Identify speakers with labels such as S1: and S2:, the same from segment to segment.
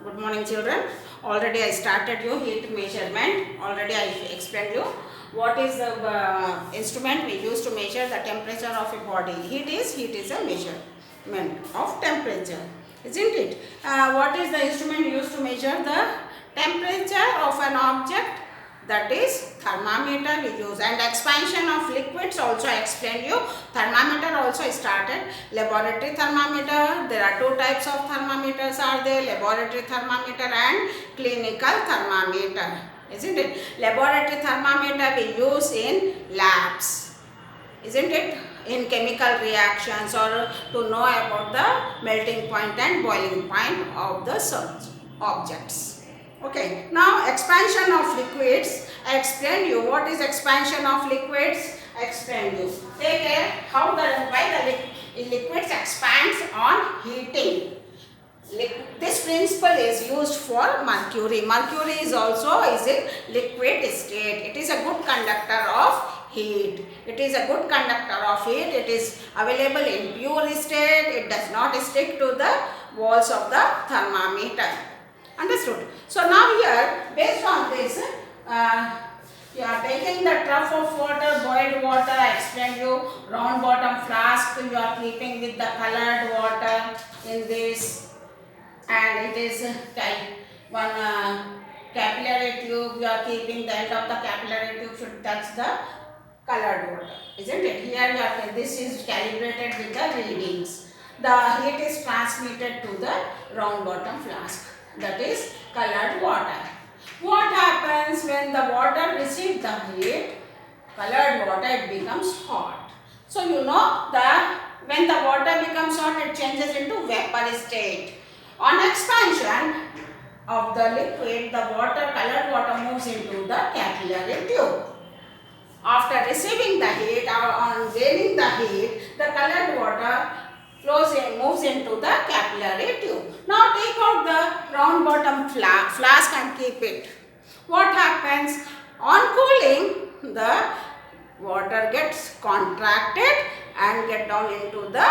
S1: Good morning, children. Already I started you heat measurement. Already I explained you what is the instrument we use to measure the temperature of a body. Heat is a measurement of temperature, isn't it? What is the instrument used to measure the temperature of an object? That is thermometer we use, and expansion of liquids also I explained you. Thermometer also started. Laboratory thermometer, there are two types of thermometers are there, laboratory thermometer and clinical thermometer, isn't it? Laboratory thermometer we use in labs, isn't it, in chemical reactions, or to know about the melting point and boiling point of the objects. Okay, now expansion of liquids. I explained you what is expansion of liquids. I explained you. Take care how why the liquids expands on heating. This principle is used for mercury. Mercury is also a liquid state. It is a good conductor of heat. It is a good conductor of heat. It is available in pure state. It does not stick to the walls of the thermometer. Understood? So now here, based on this, you are taking the trough of water, boiled water. I explained you round bottom flask. You are keeping with the colored water in this, and it is one capillary tube. You are keeping the end of the capillary tube should touch the colored water, isn't it? Here you are. This is calibrated with the readings. The heat is transmitted to the round bottom flask. That is colored water. What happens when the water receives the heat? Colored water, it becomes hot. So you know that when the water becomes hot, it changes into vapor state. On expansion of the liquid, the colored water moves into the capillary tube. After receiving the heat or on gaining the heat, the colored water moves into the capillary tube. Now take out the round bottom flask and keep it. What happens? On cooling, the water gets contracted and get down into the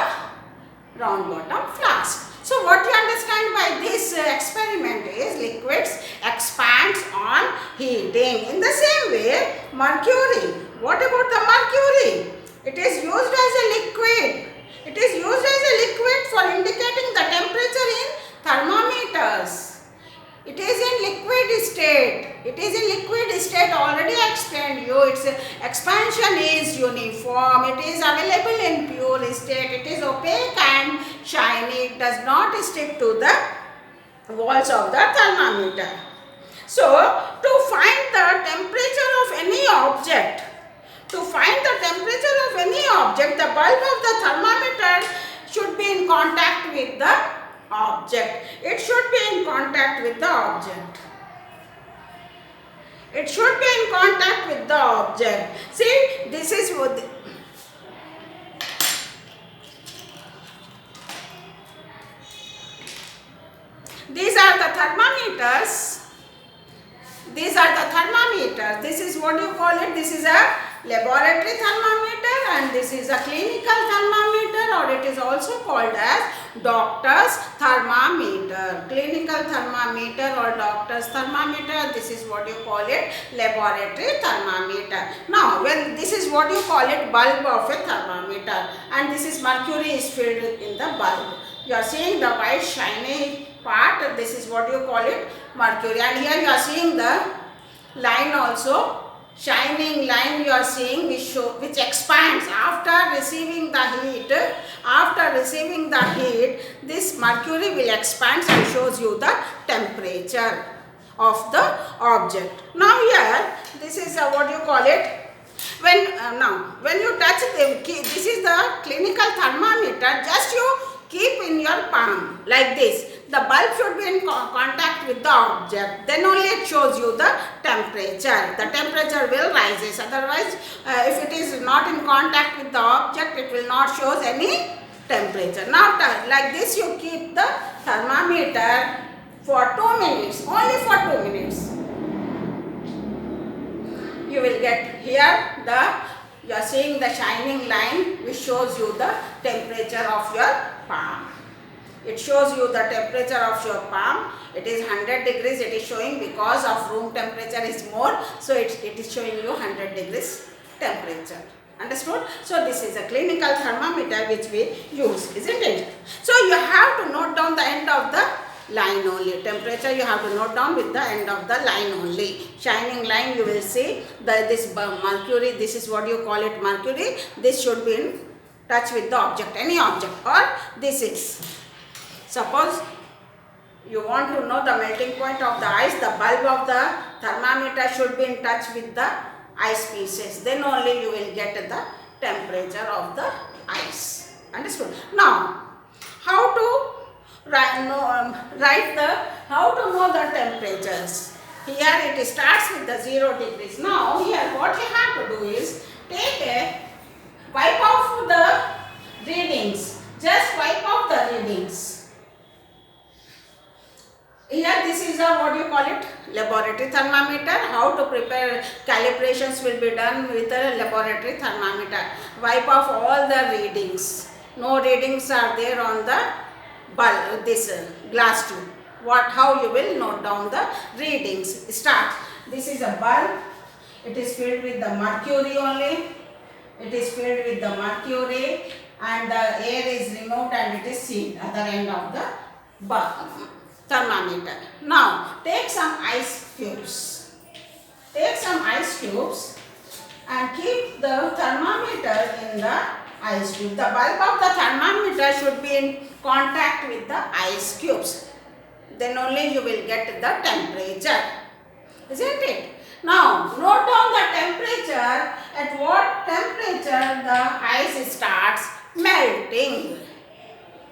S1: round bottom flask. So what you understand by this experiment is liquids expands on heating. In the same way, mercury. What about the mercury? It is used as a liquid. It is used as a liquid for indicating the temperature in thermometers. It is in liquid state. It is in liquid state. Already I explained you. Its expansion is uniform. It is available in pure state. It is opaque and shiny. It does not stick to the walls of the thermometer. So, to find the temperature of any object, the bulb of the thermometer should be in contact with the object. It should be in contact with the object. It should be in contact with the object. See, this is what these are the thermometers. These are the thermometers. This is what you call it. This is a laboratory thermometer and this is a clinical thermometer, or it is also called as doctor's thermometer. Clinical thermometer or doctor's thermometer. This is what you call it, laboratory thermometer. Now, when this is what you call it, bulb of a thermometer, and this is mercury is filled in the bulb. You are seeing the white shiny part. This is what you call it, mercury, and here you are seeing the line also, shining line you are seeing, which expands after receiving the heat. After receiving the heat, this mercury will expand and shows you the temperature of the object. Now here, this is what you call it. When you touch this is the clinical thermometer. Just you keep in your palm like this. The bulb should be in contact with the object. Then only it shows you the temperature. The temperature will rise. Otherwise, if it is not in contact with the object, it will not show any temperature. Now, like this, you keep the thermometer for 2 minutes. Only for 2 minutes. You will get here you are seeing the shining line which shows you the temperature of your palm. It shows you the temperature of your palm. It is 100 degrees. It is showing because of room temperature is more. So it is showing you 100 degrees temperature. Understood? So this is a clinical thermometer which we use, isn't it? So you have to note down the end of the line only. Temperature you have to note down with the end of the line only. Shining line you will see this mercury. This is what you call it, mercury. This should be in touch with the object, any object, or this is. Suppose you want to know the melting point of the ice, the bulb of the thermometer should be in touch with the ice pieces. Then only you will get the temperature of the ice. Understood? Now, how to how to know the temperatures? Here it starts with the 0 degrees. Now, here what you have to do is wipe off the readings. Just wipe off the readings. Here this is what you call it, laboratory thermometer. How to prepare, calibrations will be done with a laboratory thermometer. Wipe off all the readings. No readings are there on the bulb, this glass tube. How you will note down the readings. Start. This is a bulb. It is filled with the mercury only. It is filled with the mercury and the air is removed and it is sealed at the end of the bulb. Thermometer. Now, take some ice cubes. Take some ice cubes and keep the thermometer in the ice cube. The bulb of the thermometer should be in contact with the ice cubes. Then only you will get the temperature. Isn't it? Now, note down the temperature. At what temperature the ice starts melting.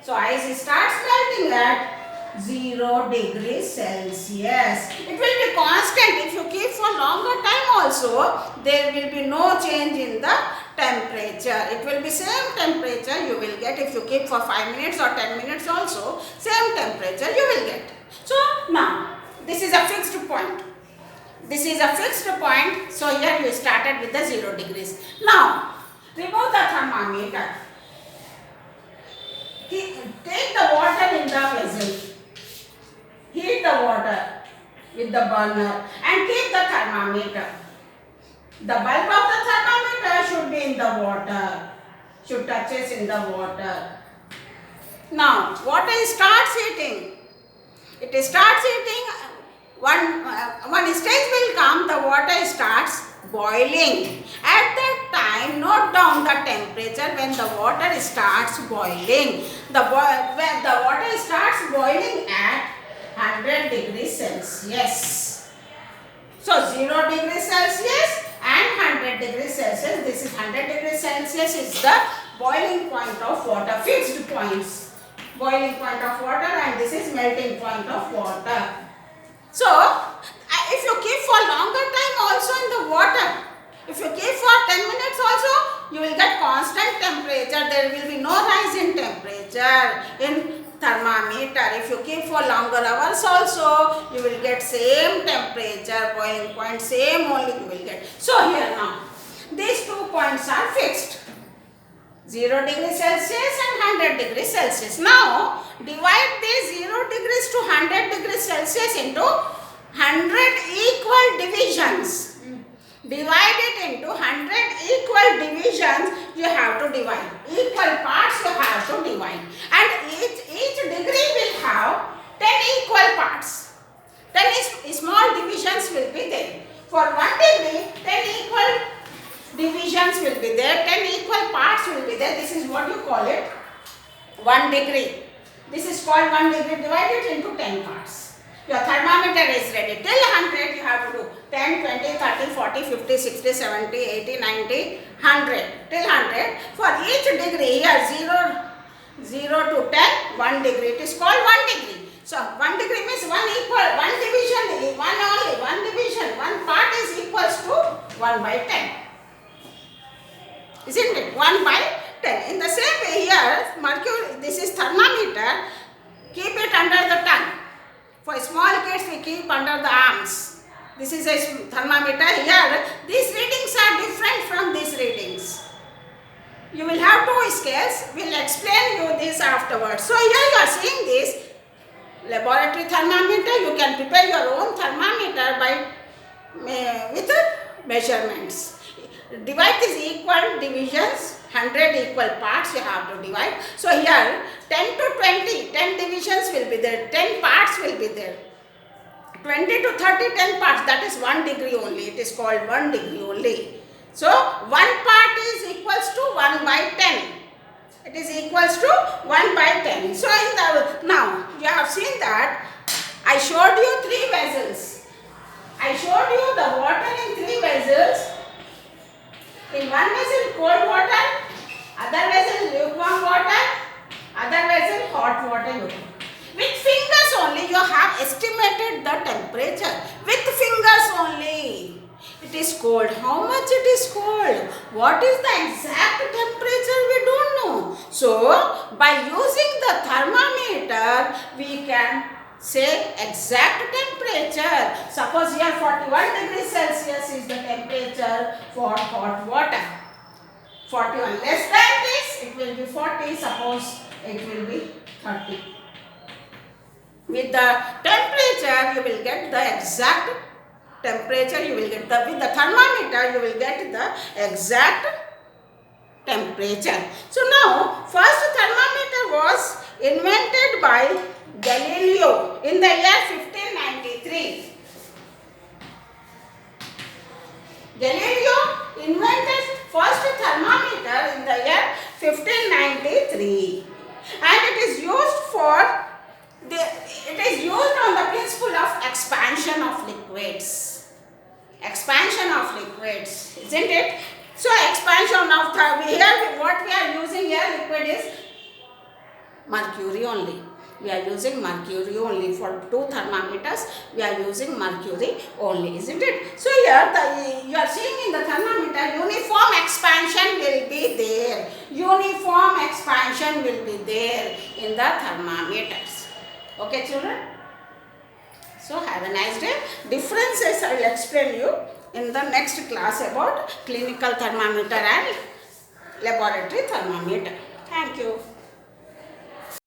S1: So, ice starts melting at 0 degrees Celsius. It will be constant. If you keep for longer time also, there will be no change in the temperature. It will be same temperature you will get. If you keep for 5 minutes or 10 minutes also, same temperature you will get. So now, this is a fixed point. This is a fixed point. So here you started with the 0 degrees. Now, remove the thermometer. Take the water in the vessel. Heat the water with the burner and keep the thermometer. The bulb of the thermometer should be in the water. Should touches in the water. Now, water starts heating. It starts heating. One stage will come, the water starts boiling. At that time, note down the temperature when the water starts boiling. When the water starts boiling at 100 degrees Celsius. So 0 degrees Celsius and 100 degrees Celsius. This is 100 degrees Celsius is the boiling point of water. Fixed points. Boiling point of water and this is melting point of water. So if you keep for longer time also in the water, if you keep for 10 minutes also, you will get constant temperature. There will be no rise in temperature in thermometer. If you keep for longer hours also, you will get same temperature, boiling point, same only you will get. So here now, these 2 points are fixed. 0 degrees Celsius and 100 degrees Celsius. Now, divide these 0 degrees to 100 degrees Celsius into 100 equal divisions. Divide it into 100 equal divisions. You have to divide. Equal parts you have to divide. And each degree will have 10 equal parts. 10 small divisions will be there. For 1 degree, 10 equal divisions will be there. 10 equal parts will be there. This is what you call it. 1 degree. This is called 1 degree. Divide it into 10 parts. Your thermometer is ready. Till 100 you have to do 10, 20, 30, 40, 50, 60, 70, 80, 90, 100. Till 100. For each degree here 0 to 10, 1 degree. It is called 1 degree. So 1 degree means 1 equal, 1 division, 1 only, 1 division, 1 part is equals to 1 by 10. Isn't it? 1 by 10. In the same way here, mercury, this is thermometer. Keep it under the tongue. For small kids, we keep under the arms. This is a thermometer here. These readings are different from these readings. You will have two scales. We will explain you this afterwards. So here you are seeing this laboratory thermometer. You can prepare your own thermometer by with measurements. Divide these equal divisions, 100 equal parts you have to divide. So here 10 to 20, 10 divisions will be there, 10 parts will be there. 20 to 30, 10 parts, that is 1 degree only. It is called 1 degree only. So 1 part is equals to 1 by 10. It is equals to 1 by 10. So now you have seen that I showed you 3 vessels. I showed you the water in 3 vessels. In one vessel cold water, other vessel lukewarm water, other vessel hot water. With fingers only you have estimated the temperature. With fingers only. It is cold. How much it is cold? What is the exact temperature? We don't know. So, by using the thermometer, we can say exact temperature. Suppose here 41 degrees Celsius is the temperature for hot water. 41 less than this, it will be 40. Suppose it will be 30. With the temperature, you will get the exact temperature. You will get with the thermometer, you will get the exact temperature. So now, first thermometer was invented by Galileo in the year 1593. Galileo invented first thermometer in the year 1593, and it is used for it is used on the principle of expansion of liquids. Expansion of liquids, isn't it? So expansion of here what we are using here liquid is mercury only. We are using mercury only for 2 thermometers. We are using mercury only, isn't it? So here you are seeing in the thermometer uniform expansion will be there. Uniform expansion will be there in the thermometers. Okay, children? So have a nice day. Differences I will explain you in the next class about clinical thermometer and laboratory thermometer. Thank you.